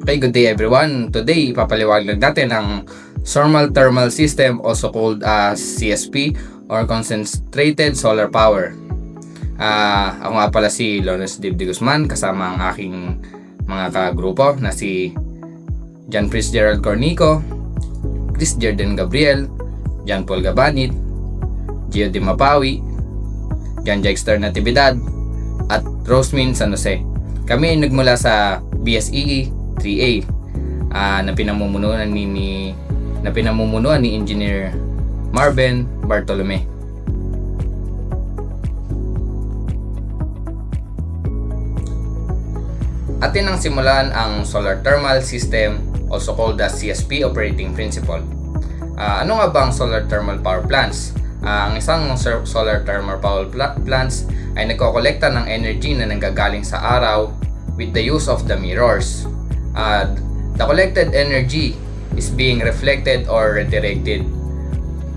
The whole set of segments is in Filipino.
Okay, good day everyone. Today, ipapaliwanag natin ang Thermal Thermal System, also called as CSP or Concentrated Solar Power. Ako nga pala si Lawrence Dib de Guzman, kasama ang aking mga kagrupo na si John Fitzgerald Cornico, Chris Jordan Gabriel, John Paul Gabanit, Gio Di Mapawi, John Jexter Natividad, at Rosemin San Jose. Kami ay nagmula sa BSEE 3A na pinamumunuan ni Engineer Marben Bartolome. Atin ang simulan ang Solar Thermal System, also called as CSP Operating Principle. Ano nga ba ang Solar Thermal Power Plants? Ang isang Solar Thermal Power Plants ay nagkokolekta ng energy na nanggagaling sa araw with the use of the mirrors. The collected energy is being reflected or redirected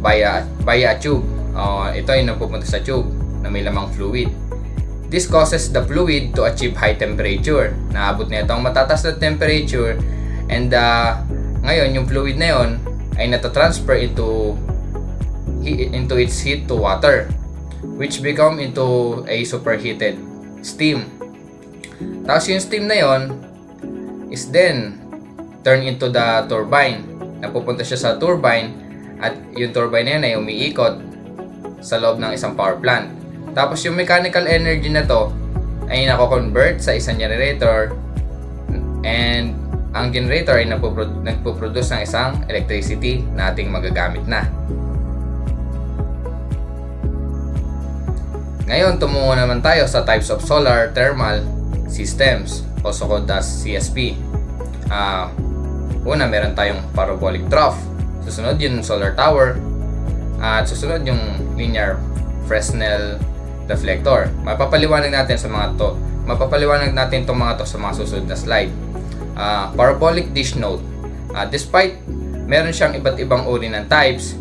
via a tube. Ito ay napupunta sa tube na may lamang fluid. This causes the fluid to achieve high temperature. Naabot na ito ang matatas na temperature, and ngayon yung fluid na yon ay natatransfer into its heat to water, which become into a superheated steam. Tapos yung steam na yon is then turn into the turbine. Napupunta siya sa turbine, at yung turbine na yun ay umiikot sa loob ng isang power plant. Tapos yung mechanical energy na to ay nako-convert sa isang generator, and ang generator ay nagpo-produce ng isang electricity na ating magagamit na. Ngayon, tumungo naman tayo sa types of solar thermal systems, also called as CSP. Una, meron tayong parabolic trough. Susunod yung solar tower. At susunod yung linear Fresnel reflector. Mapapaliwanag natin itong mga to sa mga susunod na slide. Parabolic dish node. Despite meron siyang iba't ibang uri ng types,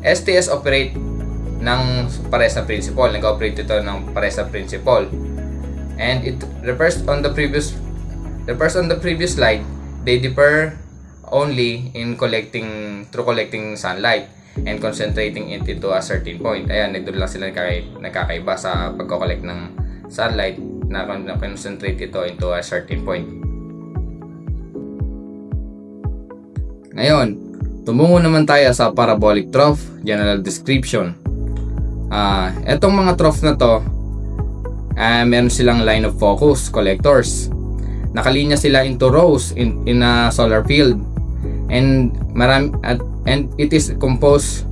STS operate ng parehas na principle. Nag-operate ito ng parehas na principle. And it refers on the previous slide. They differ only in collecting sunlight and concentrating it into a certain point. Ayan, nagdoon lang sila nagkakaiba sa pagko-collect ng sunlight na concentrate ito into a certain point. Ngayon, tumungo naman tayo sa parabolic trough general description. Etong mga trough na to, meron silang line of focus collectors. Nakalinya sila into rows in a solar field, and it is composed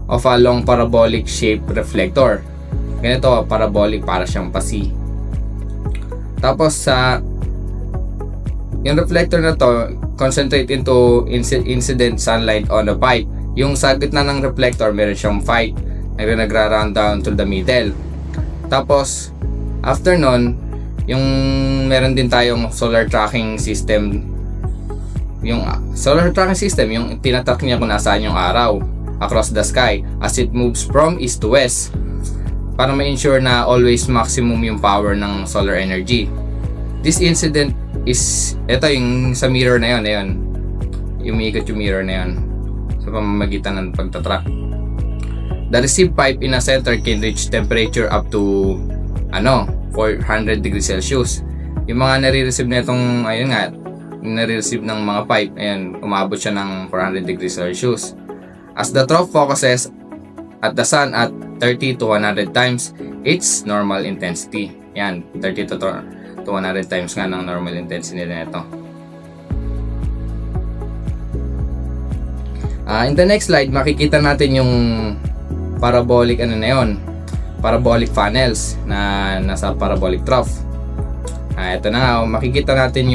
of a long parabolic shaped reflector. Ganito, parabolic, para siyang pasi. Tapos yung reflector na to concentrate into incident sunlight on the pipe. Yung sa gitna ng reflector meron siyang pipe na nagra-run down to the middle. Tapos after nun, yung meron din tayong solar tracking system. Yung solar tracking system, yung tinatrack niya kung nasaan yung araw across the sky as it moves from east to west, para ma-ensure na always maximum yung power ng solar energy. This incident is, ito yung sa mirror na yun, umiikot yung mirror na yun sa pamamagitan ng pagtatrack. The receive pipe in a center can reach temperature up to 400 degrees Celsius. Yung mga nare-receive na itong, nare-receive ng mga pipe, umabot siya ng 400 degrees Celsius. As the trough focuses at the sun at 30 to 100 times its normal intensity. 30 to 100 times nga ng normal intensity na ito. In the next slide, makikita natin yung parabolic parabolic funnels na nasa parabolic trough. Ito na nga, makikita natin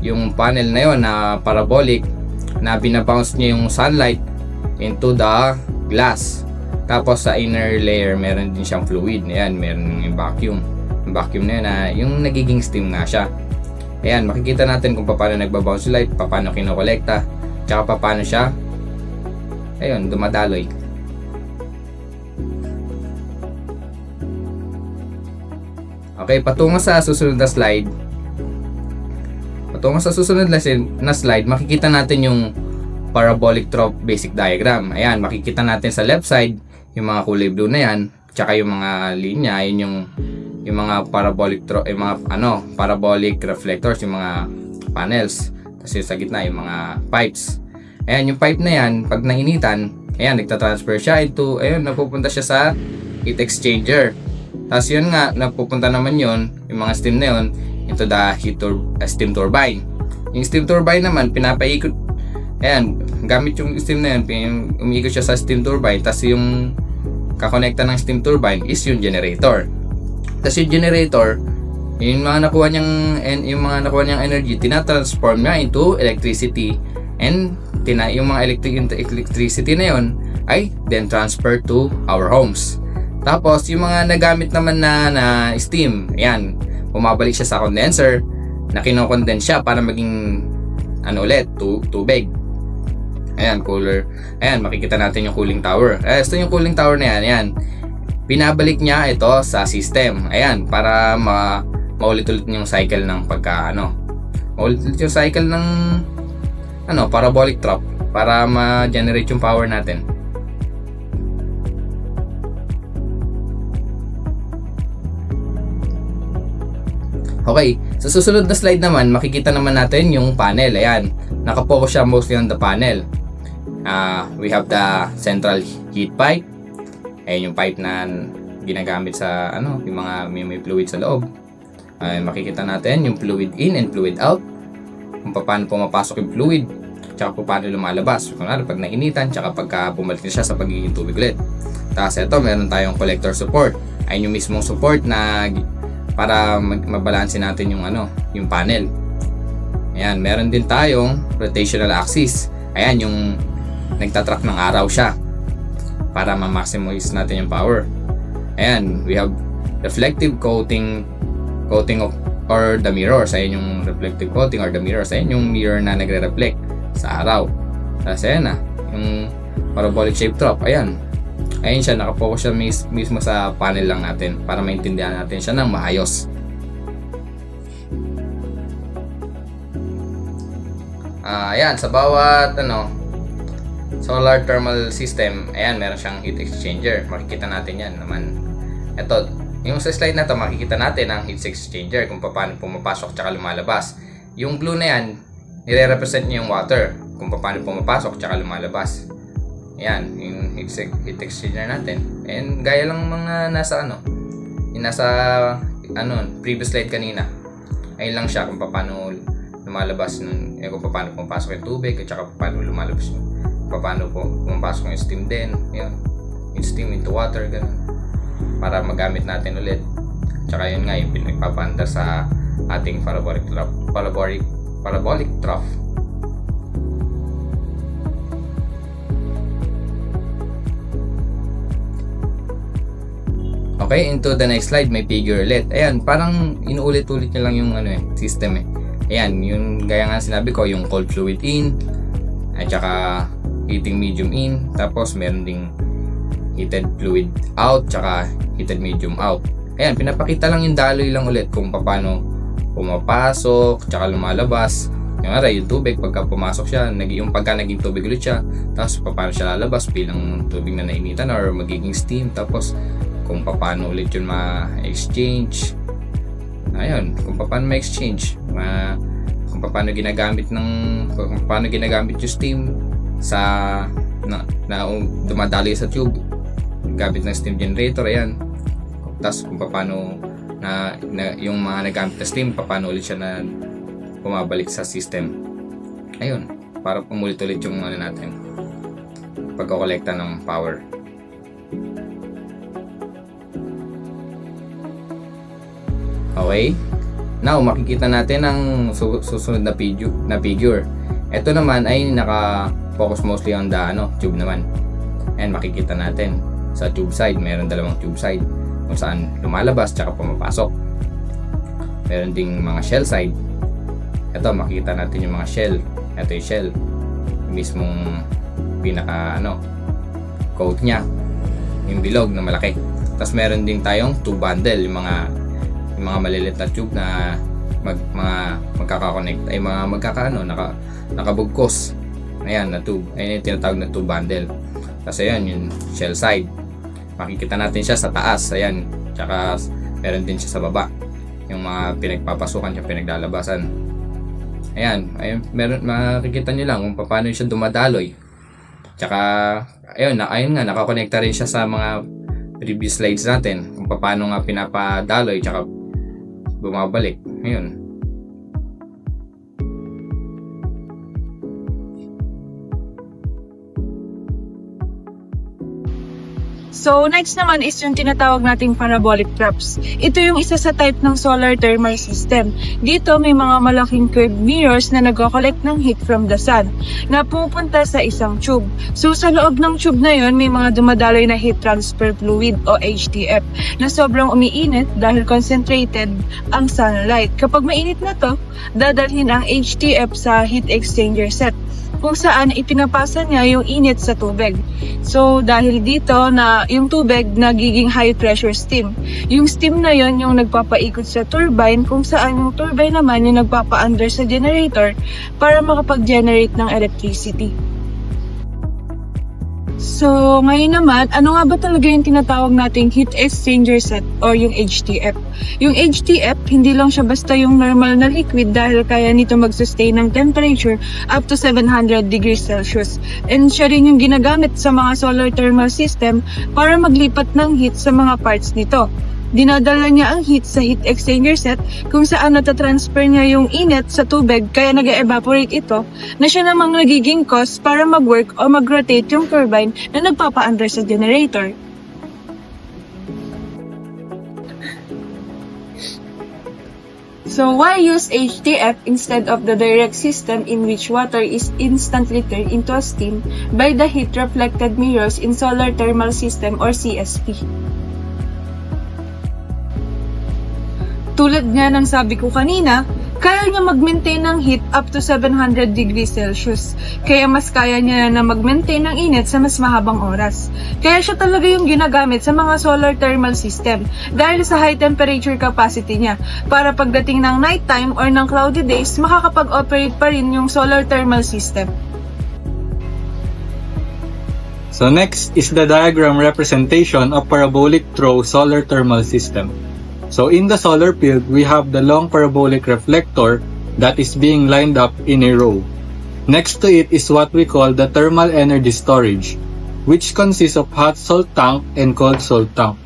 yung panel na yon na parabolic na binabounce niya yung sunlight into the glass. Tapos sa inner layer meron din siyang fluid. Meron yung vacuum. Yung vacuum na yun yung nagiging steam nga siya. Makikita natin kung paano nagbabounce light, paano kinokolekta, tsaka paano siya dumadaloy. Okay, patungo sa susunod na slide. patungo sa susunod na slide, makikita natin yung parabolic trough basic diagram. Ayan, makikita natin sa left side yung mga kulay blue na yan, tsaka yung mga linya, yun yung mga parabolic trough, yung mga parabolic reflectors, yung mga panels. Tapos sa gitna yung mga pipes. Ayan, yung pipe na yan, pag nainitan, ayan, nagtatransfer siya into, ayun, napupunta siya sa heat exchanger. Tapos yun nga, napupunta naman yun, yung mga steam na yun, into the steam turbine. Yung steam turbine naman, pinapaikot, ayan, gamit yung steam na yun, umiikot siya sa steam turbine, tapos yung kakonekta ng steam turbine is yung generator. Tapos yung generator, yung mga nakuha niyang energy, tinatransform niya into electricity, and yung mga electricity na yun ay then transfer to our homes. Tapos yung mga nagamit naman na steam, ayan, bumabalik siya sa condenser na kino-condense siya para maging tubig. Ayan, cooler. Ayan, makikita natin yung cooling tower. Ito yung cooling tower na yan. Ayan, pinabalik niya ito sa system. Ayan, para maulit-ulit yung cycle ng maulit-ulit yung cycle ng parabolic trough para ma-generate yung power natin. Okay, sa susunod na slide naman, makikita naman natin yung panel. Ayan, nakapokus siya mostly on the panel. We have the central heat pipe. Ayan yung pipe na ginagamit sa yung mga may fluid sa loob. Makikita natin yung fluid in and fluid out, kung paano pumapasok yung fluid, tsaka paano lumalabas. Kunwari pag nainitan, tsaka pagka bumalik na siya sa pagiging tubig ulit. Tapos ito, meron tayong collector support. Ayun yung mismong support na para mabalansin natin yung panel. Ayan, meron din tayong rotational axis. Ayan, yung nagtatrack ng araw siya para ma-maximize natin yung power. Ayan, we have reflective coating or the mirrors. Ayan yung reflective coating or the mirrors. Ayan yung mirror na nagre-reflect sa araw. Tapos ayan yung parabolic shape trough. Ayan siya, nakapokus siya mismo sa panel lang natin para maintindihan natin siya ng maayos. Ayan, sa bawat solar thermal system, ayan, meron siyang heat exchanger. Makikita natin yan naman. Ito, yung sa slide na to, makikita natin ang heat exchanger, kung paano pumapasok tsaka lumalabas. Yung blue na yan, nire-represent niya yung water, kung paano pumapasok tsaka lumalabas. Ayan, yung heat exchanger natin. And gaya lang mga nasa yung nasa previous slide kanina. Ayun lang siya kung paano lumalabas kung paano pumapasok yung tubig at saka paano lumalabas paano pumapasok yung steam din. Ayan, yung steam into water, ganun, para magamit natin ulit. Tsaka yun nga yung pinagpapaandar sa ating parabolic trough. Okay, into the next slide, may figure ulit. Ayan, parang inuulit-ulit niya lang yung system. Ayan, yung gaya nga sinabi ko, yung cold fluid in, at saka heating medium in, tapos meron ding heated fluid out, tsaka heated medium out. Ayan, pinapakita lang yung daloy lang ulit kung paano pumapasok, tsaka lumalabas. Yung tubig, pagka pumasok siya, pagka naging tubig ulit siya, tapos paano siya lalabas bilang tubig na nainitan or magiging steam, tapos kung paano ulit yun ma-exchange. Ayun, kung paano ma-exchange, kung paano ginagamit yung steam sa dumadaloy sa tube gamit ng steam generator. Ayan, tapos kung paano yung mga nagamit na steam, paano ulit siya na bumabalik sa system. Ayun, para pumulit-ulit yung natin pagkokolekta ng power. Okay, now makikita natin ang susunod na figure. Ito naman ay naka-focus mostly on the tube naman. And makikita natin sa tube side, meron dalawang tube side kung saan lumalabas tsaka pumapasok. Meron ding mga shell side. Ito, makikita natin yung mga shell. Ito yung shell, yung mismong pinaka coat nya, yung bilog na malaki. Tapos meron din tayong tube bundle, yung mga maliliit na tube na magkaka-connect ay mga nakabugkos. Ayan, na tube. Ayan yung tinatawag na tube bundle. Kasi ayan, yung shell side. Makikita natin siya sa taas. Ayan. Tsaka meron din siya sa baba. Yung mga pinagpapasukan, yung pinaglalabasan. Ayan. Makikita nyo lang kung paano siya dumadaloy. Tsaka, ayun nga, nakakonekta rin siya sa mga previous slides natin. Kung paano nga pinapadaloy, tsaka bumabalik. Ayun. So, next naman is yung tinatawag nating parabolic troughs. Ito yung isa sa type ng solar thermal system. Dito may mga malaking curved mirrors na nag-collect ng heat from the sun na pupunta sa isang tube. So, sa loob ng tube na yun, may mga dumadaloy na heat transfer fluid o HTF na sobrang umiinit dahil concentrated ang sunlight. Kapag mainit na to, dadalhin ang HTF sa heat exchanger set kung saan ipinapasa niya yung init sa tubig. So, dahil dito na yung tubig nagiging high pressure steam. Yung steam na yon yung nagpapaikot sa turbine kung saan yung turbine naman yung nagpapa-under sa generator para makapag-generate ng electricity. So, ngayon naman, ano nga ba talaga yung tinatawag nating heat exchanger set o yung HTF? Yung HTF, hindi lang siya basta yung normal na liquid dahil kaya nito mag-sustain ng temperature up to 700 degrees Celsius. And siya rin yung ginagamit sa mga solar thermal system para maglipat ng heat sa mga parts nito. Dinadala niya ang heat sa heat exchanger set kung saan natatransfer niya yung init sa tubig kaya nag-evaporate ito na siya namang nagiging cause para mag-work o mag-rotate yung turbine na nagpapa-under sa generator. So why use HTF instead of the direct system in which water is instantly turned into a steam by the heat reflected mirrors in solar thermal system or CSP? Tulad nga ng sabi ko kanina, kaya niya mag-maintain ng heat up to 700 degrees Celsius. Kaya mas kaya niya na mag-maintain ng init sa mas mahabang oras. Kaya siya talaga yung ginagamit sa mga solar thermal system dahil sa high temperature capacity niya para pagdating ng nighttime or ng cloudy days, makakapag-operate pa rin yung solar thermal system. So next is the diagram representation of parabolic throw solar thermal system. So in the solar field, we have the long parabolic reflector that is being lined up in a row. Next to it is what we call the thermal energy storage, which consists of hot salt tank and cold salt tank.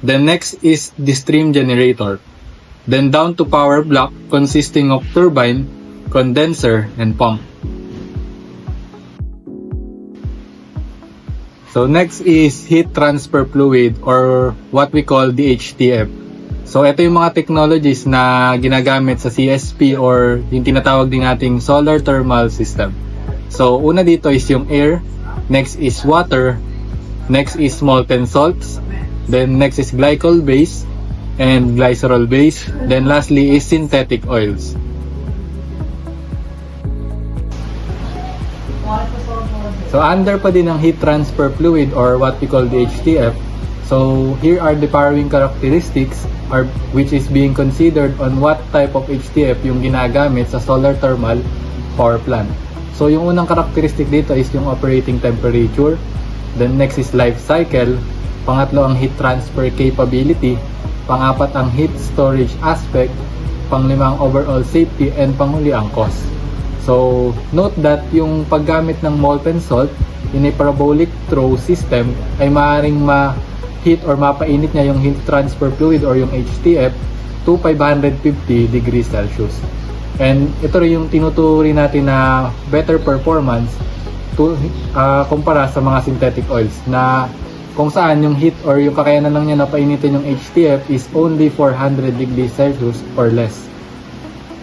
Then next is the steam generator. Then down to power block consisting of turbine, condenser, and pump. So next is heat transfer fluid or what we call the HTF. So, ito yung mga technologies na ginagamit sa CSP or yung tinatawag din nating solar thermal system. So, una dito is yung air, next is water, next is molten salts, then next is glycol base and glycerol base, then lastly is synthetic oils. So, under pa din ang heat transfer fluid or what we call the HTF. So, here are the powering characteristics which is being considered on what type of HTF yung ginagamit sa solar thermal power plant. So, yung unang characteristic dito is yung operating temperature. Then, next is life cycle. Pangatlo, ang heat transfer capability. Pangapat, ang heat storage aspect. Panglima, ang overall safety. And panghuli, ang cost. So, note that yung paggamit ng molten salt in a parabolic throw system ay maaaring heat or mapainit niya yung heat transfer fluid or yung HTF to 550 degrees Celsius. And ito rin yung tinuturi natin na better performance kumpara sa mga synthetic oils na kung saan yung heat or yung kakayanan lang niya na painitin yung HTF is only 400 degrees Celsius or less.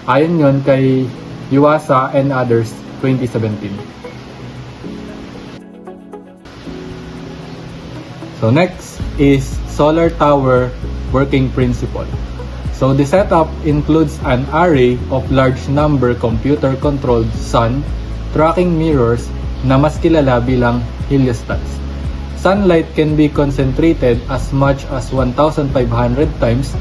Ayon yun kay Yuasa and others 2017. So next is solar tower working principle. So the setup includes an array of large number computer controlled sun tracking mirrors na mas kilala bilang heliostats. Sunlight can be concentrated as much as 1,500 times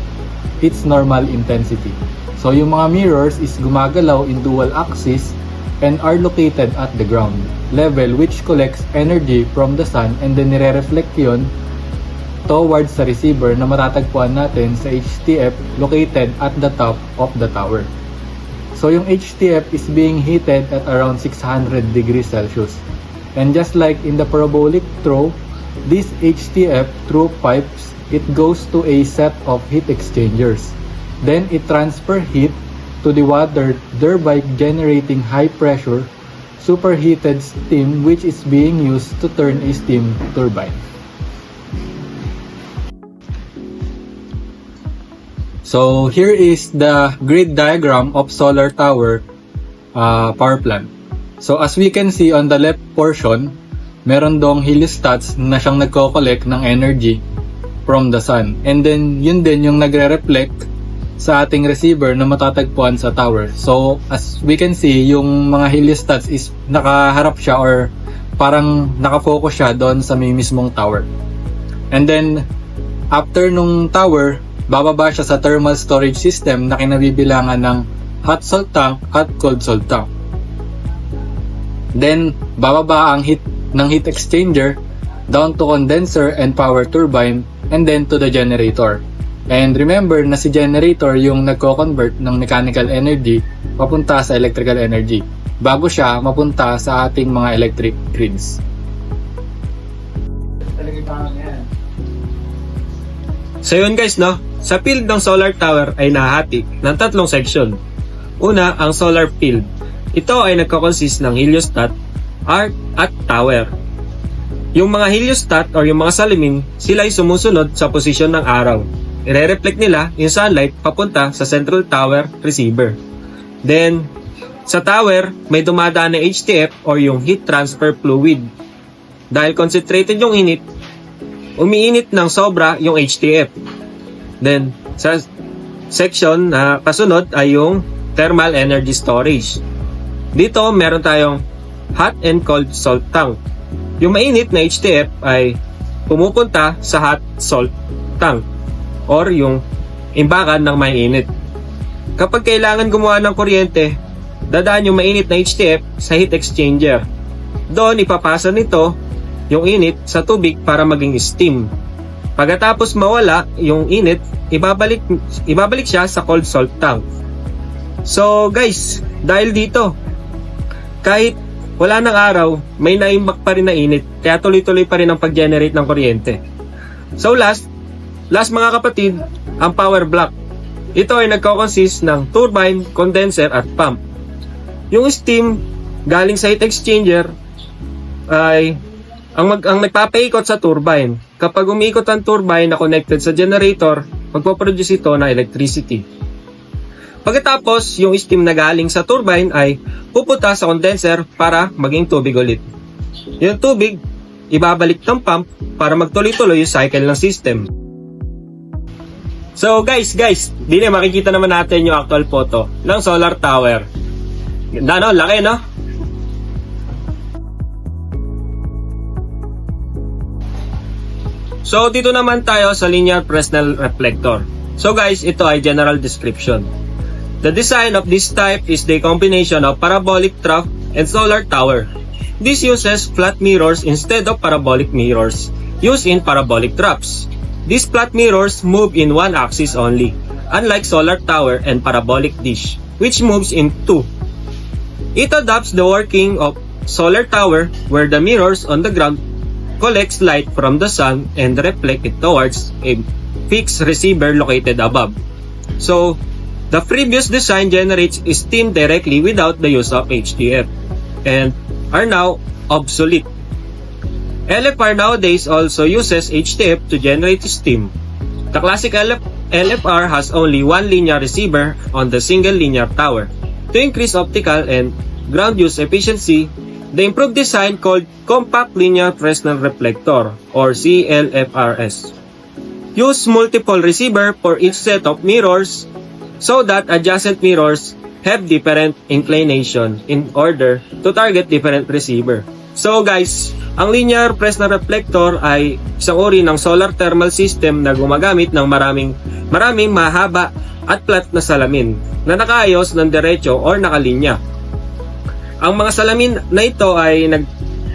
its normal intensity. So yung mga mirrors is gumagalaw in dual axis and are located at the ground level, which collects energy from the sun and then nire-reflect yun towards the receiver na matatagpuan natin sa HTF located at the top of the tower. So yung HTF is being heated at around 600 degrees Celsius. And just like in the parabolic throw, this HTF through pipes, it goes to a set of heat exchangers. Then it transfer heat to the water, thereby generating high pressure, superheated steam which is being used to turn a steam turbine. So here is the grid diagram of solar tower power plant. So as we can see on the left portion, meron dong heliostats na siyang nagko-collect ng energy from the sun. And then yun din yung nagre-reflect sa ating receiver na matatagpuan sa tower. So as we can see, yung mga heliostats is nakaharap siya or parang nakafocus siya doon sa may mismong tower. And then after nung tower, bababa siya sa thermal storage system na kinabibilangan ng hot salt tank at cold salt tank. Then bababa ang heat ng heat exchanger down to condenser and power turbine and then to the generator. And remember na si generator yung nagko-convert ng mechanical energy papunta sa electrical energy bago siya mapunta sa ating mga electric grids. So yun guys, no? Sa field ng solar tower ay nahati ng tatlong section. Una, ang solar field. Ito ay nagkakonsist ng heliostat, arc, at tower. Yung mga heliostat or yung mga salamin, sila ay sumusunod sa posisyon ng araw. Ire-reflect nila yung sunlight papunta sa central tower receiver. Then, sa tower, may dumadaan na HTF or yung heat transfer fluid. Dahil concentrated yung init, umiinit ng sobra yung HTF. Then, sa section na kasunod ay yung thermal energy storage. Dito, meron tayong hot and cold salt tank. Yung mainit na HTF ay pumupunta sa hot salt tank or yung imbakan ng mainit. Kapag kailangan gumawa ng kuryente, dadaan yung mainit na HTF sa heat exchanger. Doon ipapasa nito yung init sa tubig para maging steam. Pagkatapos mawala yung init, ibabalik siya sa cold salt tank. So guys, dahil dito, kahit wala ng araw, may naimbak pa rin na init, kaya tuloy-tuloy pa rin ang pag-generate ng kuryente. So last mga kapatid, ang power block. Ito ay nagko-consist ng turbine, condenser at pump. Yung steam galing sa heat exchanger ay ang nagpapaikot sa turbine. Kapag umiikot ang turbine na connected sa generator, magpo-produce ito ng electricity. Pagkatapos, yung steam na galing sa turbine ay pupunta sa condenser para maging tubig ulit. Yung tubig, ibabalik ng pump para magtuloy-tuloy yung cycle ng system. So guys, dito makikita naman natin yung actual photo ng solar tower. Ganda no? Laki no? So dito naman tayo sa linear Fresnel reflector. So guys, ito ay general description. The design of this type is the combination of parabolic trough and solar tower. This uses flat mirrors instead of parabolic mirrors used in parabolic troughs. These flat mirrors move in one axis only, unlike solar tower and parabolic dish, which moves in two. It adopts the working of solar tower where the mirrors on the ground collects light from the sun and reflect it towards a fixed receiver located above. So, the previous design generates steam directly without the use of HTF and are now obsolete. LFR nowadays also uses HTF to generate steam. The classic LFR has only one linear receiver on the single linear tower. To increase optical and ground use efficiency, the improved design called Compact Linear Fresnel Reflector or CLFRS use multiple receiver for each set of mirrors so that adjacent mirrors have different inclination in order to target different receiver. So guys, ang linear Fresnel reflector ay isang uri ng solar thermal system na gumagamit ng maraming mahaba at flat na salamin na nakaayos ng diretso or nakalinya. Ang mga salamin na ito ay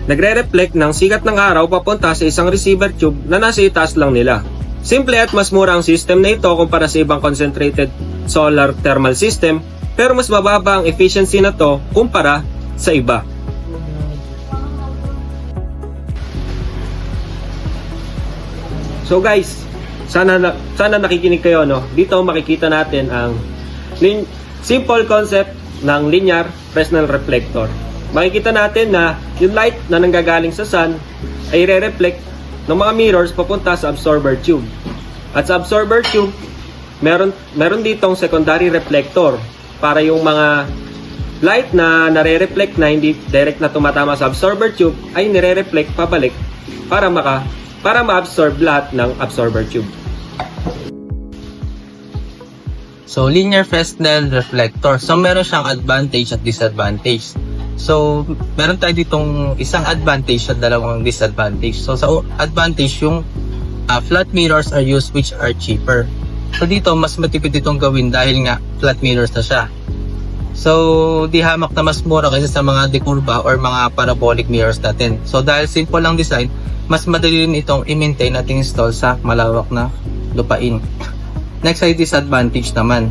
nagre-reflect ng sikat ng araw papunta sa isang receiver tube na nasa itaas lang nila. Simple at mas mura ang system na ito kumpara sa ibang concentrated solar thermal system, pero mas mababa ang efficiency na to kumpara sa iba. So guys, sana nakikinig kayo, no? Dito makikita natin ang simple concept ng linear Fresnel reflector. Makikita natin na yung light na nanggagaling sa sun ay re-reflect ng mga mirrors papunta sa absorber tube. At sa absorber tube, meron ditong secondary reflector para yung mga light na nare-reflect na hindi direct na tumatama sa absorber tube ay nire-reflect pabalik para ma-absorb lahat ng absorber tube. So, linear Fresnel reflector. So, meron siyang advantage at disadvantage. So, meron tayo ditong isang advantage at dalawang disadvantage. So, sa advantage, yung flat mirrors are used which are cheaper. So, dito, mas matipid itong gawin dahil nga flat mirrors na siya. So, di hamak na mas mura kaysa sa mga dekurba or mga parabolic mirrors natin. So, dahil simple lang design, mas madali rin itong i-maintain at install sa malawak na lupain. Next ay disadvantage naman.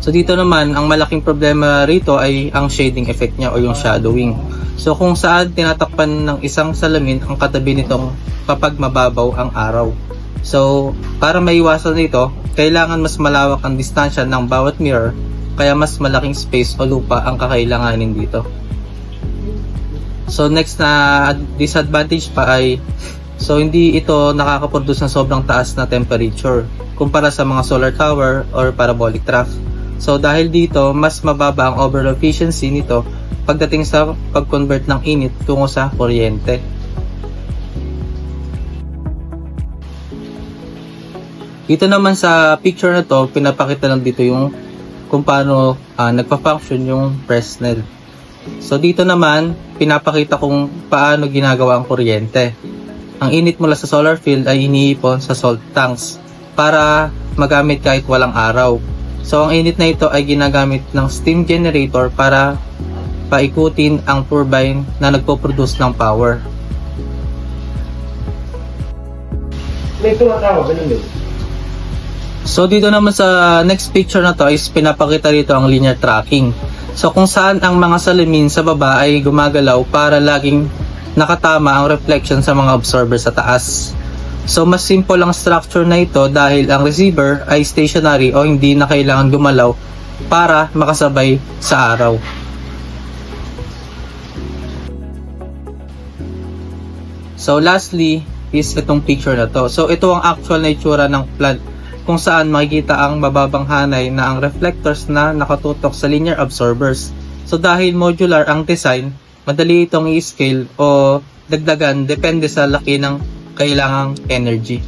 So dito naman, ang malaking problema rito ay ang shading effect niya o yung shadowing. So kung saan tinatakpan ng isang salamin ang katabi nitong kapag mababaw ang araw. So para maiwasan nito, kailangan mas malawak ang distansya ng bawat mirror, kaya mas malaking space o lupa ang kakailanganin dito. So next na disadvantage pa ay hindi ito nakakaproduce ng sobrang taas na temperature kumpara sa mga solar tower or parabolic trough. So dahil dito, mas mababa ang overall efficiency nito pagdating sa pag-convert ng init tungo sa kuryente. Dito naman sa picture na to, pinapakita lang dito yung kung paano nagpa-function yung Fresnel. So dito naman, pinapakita kung paano ginagawa ang kuryente. Ang init mula sa solar field ay iniipon sa salt tanks para magamit kahit walang araw. So ang init na ito ay ginagamit ng steam generator para paikutin ang turbine na nagpo-produce ng power. So dito naman sa next picture na to is pinapakita dito ang linear tracking. So kung saan ang mga salamin sa baba ay gumagalaw para laging nakatama ang reflection sa mga absorber sa taas. So mas simple ang structure na ito dahil ang receiver ay stationary o hindi na kailangan gumalaw para makasabay sa araw. So lastly is itong picture na to. So ito ang actual na itsura ng plant kung saan makikita ang mababang hanay na ang reflectors na nakatutok sa linear absorbers. So dahil modular ang design, madali itong i-scale o dagdagan depende sa laki ng kailangang energy.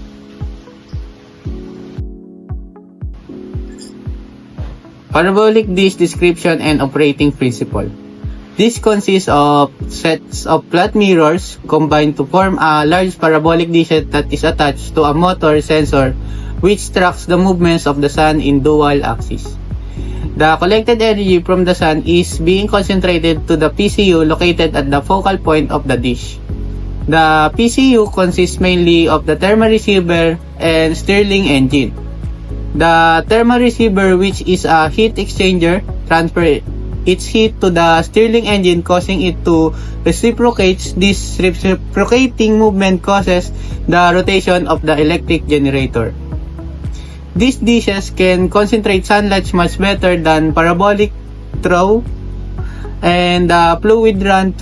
Parabolic dish description and operating principle. This consists of sets of flat mirrors combined to form a large parabolic dish that is attached to a motor sensor which tracks the movements of the sun in dual axis. The collected energy from the sun is being concentrated to the PCU located at the focal point of the dish. The PCU consists mainly of the thermal receiver and Stirling engine. The thermal receiver, which is a heat exchanger, transfers its heat to the Stirling engine, causing it to reciprocate. This reciprocating movement causes the rotation of the electric generator. These dishes can concentrate sunlight much better than parabolic trough, and the fluid run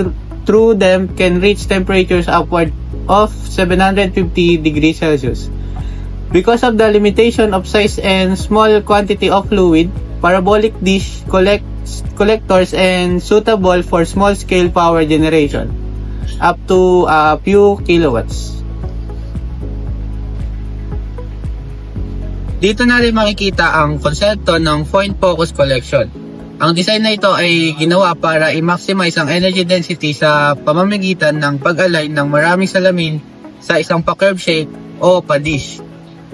through them can reach temperatures upward of 750 degrees Celsius. Because of the limitation of size and small quantity of fluid, parabolic dish collectors and suitable for small-scale power generation, up to a few kilowatts. Dito natin makikita ang konsepto ng point focus collection. Ang design na ito ay ginawa para i-maximize ang energy density sa pamamagitan ng pag-align ng maraming salamin sa isang pa-curve shape o pa-dish.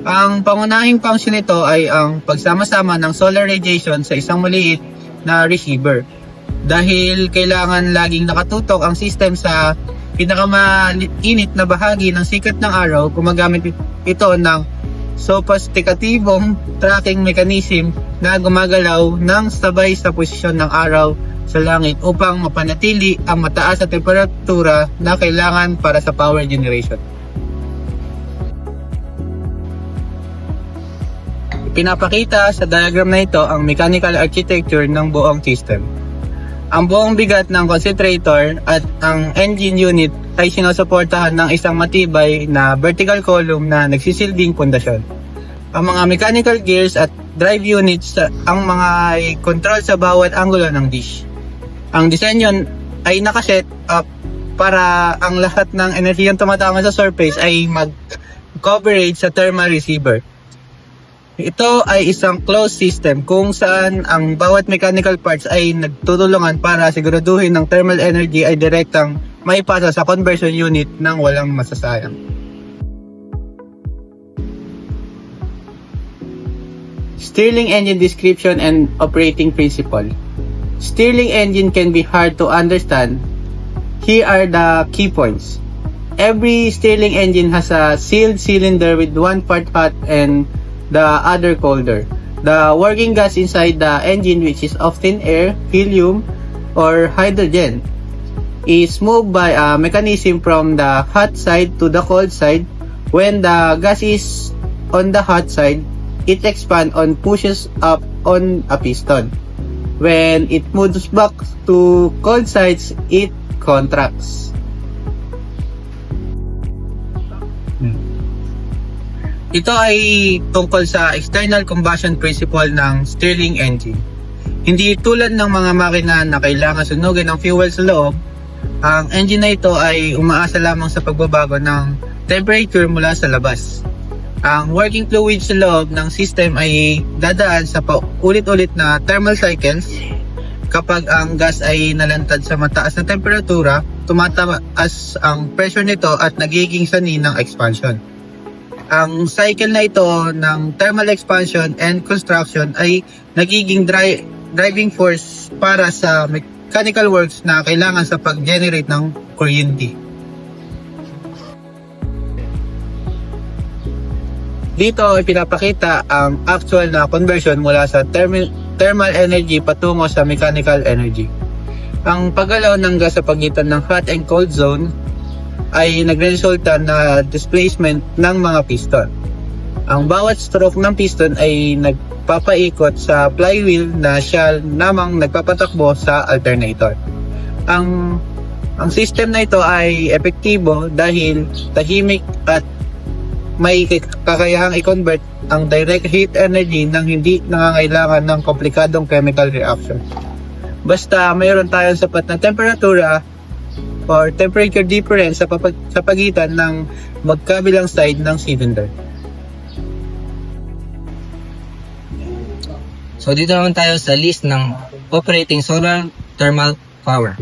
Ang pangunahing function nito ay ang pagsama-sama ng solar radiation sa isang maliit na receiver. Dahil kailangan laging nakatutok ang system sa pinakamainit na bahagi ng sikat ng araw, gumagamit ito ng sophisticatibong tracking mechanism na gumagalaw ng sabay sa posisyon ng araw sa langit upang mapanatili ang mataas na temperatura na kailangan para sa power generation. Pinapakita sa diagram na ito ang mechanical architecture ng buong system. Ang buong bigat ng concentrator at ang engine unit ay sinusuportahan ng isang matibay na vertical column na nagsisilbing pundasyon. Ang mga mechanical gears at drive units ang mga control sa bawat anggulo ng dish. Ang disenyo ay nakaset up para ang lahat ng enerhiyang tumatama sa surface ay mag-coverage sa thermal receiver. Ito ay isang closed system kung saan ang bawat mechanical parts ay nagtutulungan para siguraduhin ng thermal energy ay direktang maipasa sa conversion unit nang walang masasayang. Stirling engine description and operating principle. Stirling engine can be hard to understand. Here are the key points. Every Stirling engine has a sealed cylinder with one part hot and the other colder. The working gas inside the engine, which is often air, helium, or hydrogen, is moved by a mechanism from the hot side to the cold side. When the gas is on the hot side, it expands and pushes up on a piston. When it moves back to cold sides, it contracts. Ito ay tungkol sa external combustion principle ng Stirling engine. Hindi tulad ng mga makina na kailangan sunugin ng fuel sa loob, ang engine na ito ay umaasa lamang sa pagbabago ng temperature mula sa labas. Ang working fluid sa loob ng system ay dadaan sa paulit-ulit na thermal cycles. Kapag ang gas ay nalantad sa mataas na temperatura, tumataas ang pressure nito at nagiging sanhi ng expansion. Ang cycle na ito ng thermal expansion and construction ay nagiging driving force para sa mechanical works na kailangan sa pag-generate ng kuryente. Dito ay pinapakita ang actual na conversion mula sa thermal energy patungo sa mechanical energy. Ang paggalaw ng gas sa pagitan ng hot and cold zone ay nagresulta na displacement ng mga piston. Ang bawat stroke ng piston ay nagpapaikot sa flywheel na siya namang nagpapatakbo sa alternator. Ang system na ito ay epektibo dahil tahimik at may kakayahang i-convert ang direct heat energy nang hindi nangangailangan ng komplikadong chemical reaction. Basta mayroon tayong sapat na temperatura or temperature difference sa pagitan ng magkabilang side ng cylinder. So dito naman tayo sa list ng operating solar thermal power.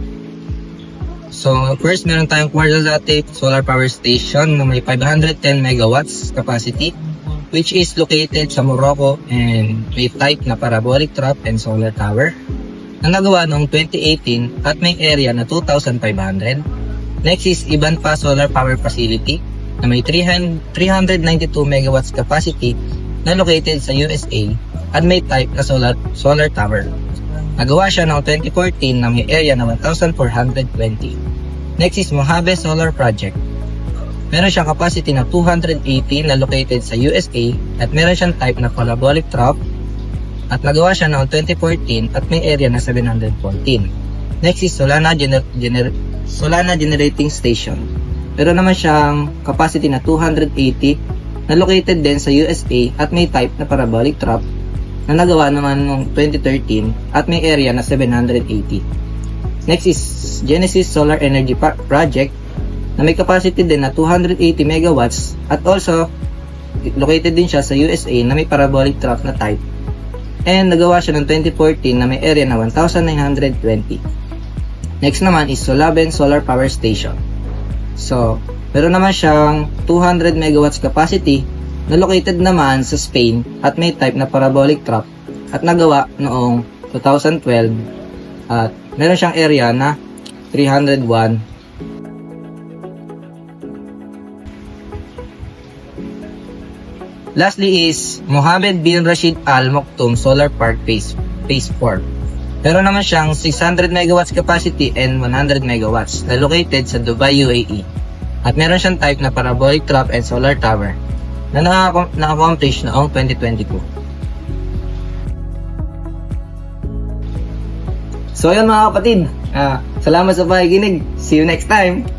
So first meron tayong Quartzalate Solar Power Station na may 510 megawatts capacity, which is located sa Morocco and may type na parabolic trough and solar tower na nagawa noong 2018 at may area na 2,500. Next is Ibanpa Solar Power Facility na may 392 megawatts capacity na located sa USA at may type na solar tower. Nagawa siya noong 2014 na may area na 1,420. Next is Mojave Solar Project. Meron siyang capacity na 280 na located sa USA at meron siyang type na parabolic trough at nagawa siya noong 2014 at may area na 714. Next is Solana Generating Station. Meron naman siyang capacity na 280 na located din sa USA at may type na parabolic trough na nagawa naman noong 2013 at may area na 780. Next is Genesis Solar Energy Project na may capacity din na 280 megawatts at also located din siya sa USA na may parabolic trough na type. And nagawa siya noong 2014 na may area na 1,920. Next naman is Solaben Solar Power Station. So, meron naman siyang 200 megawatts capacity na located naman sa Spain at may type na parabolic trap at nagawa noong 2012 at meron siyang area na 301. Lastly is Mohammed bin Rashid Al Maktoum Solar Park Phase 4. Meron naman siyang 600 megawatts capacity and 100 megawatts na located sa Dubai, UAE. At meron siyang type na parabolic trap and solar tower na na-accomplish noong 2022. So ayun mga kapatid, salamat sa pakikinig. See you next time!